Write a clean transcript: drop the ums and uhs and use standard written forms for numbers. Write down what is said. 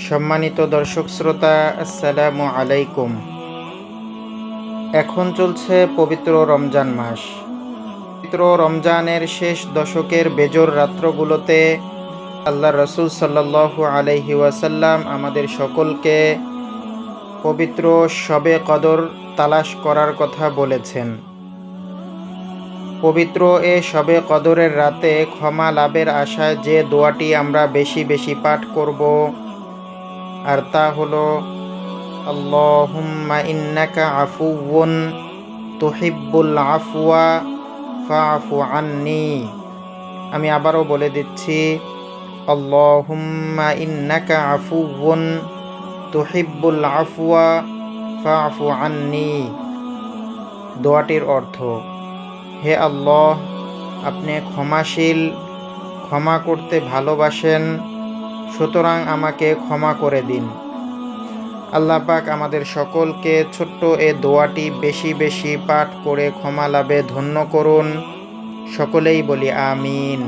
সম্মানিত দর্শক শ্রোতা, আসসালামু আলাইকুম। এখন চলছে পবিত্র রমজান মাস। পবিত্র রমজানের শেষ দশকের বেজোর রাত্রগুলোতে আল্লাহ রসুল সাল্লাল্লাহু আলাইহি ওয়াসাল্লাম আমাদের সকলকে পবিত্র শবে কদর তালাশ করার কথা বলেছেন। পবিত্র এ শবে কদরের রাতে ক্ষমা লাভের আশায় যে দোয়াটি আমরা বেশি বেশি পাঠ করব, আর তা হলো আল্লাহুম্মা ইন্নাকা আফুউন তুহিব্বুল আফওয়া ফাআফু আন্নি। আমি আবারও বলে দিচ্ছি, আল্লাহুম্মা ইন্নাকা আফুউন তুহিব্বুল আফওয়া ফাআফু আন্নি। দোয়াটির অর্থ: হে আল্লাহ, আপনি ক্ষমাশীল, ক্ষমা করতে ভালোবাসেন, সুতরাং আমাকে ক্ষমা করে দিন। আল্লাহ পাক আমাদের সকলকে ছোট্ট এ দোয়াটি বেশি বেশি পাঠ করে ক্ষমা লাভে ধন্য করুন। সকলেই বলি আমিন।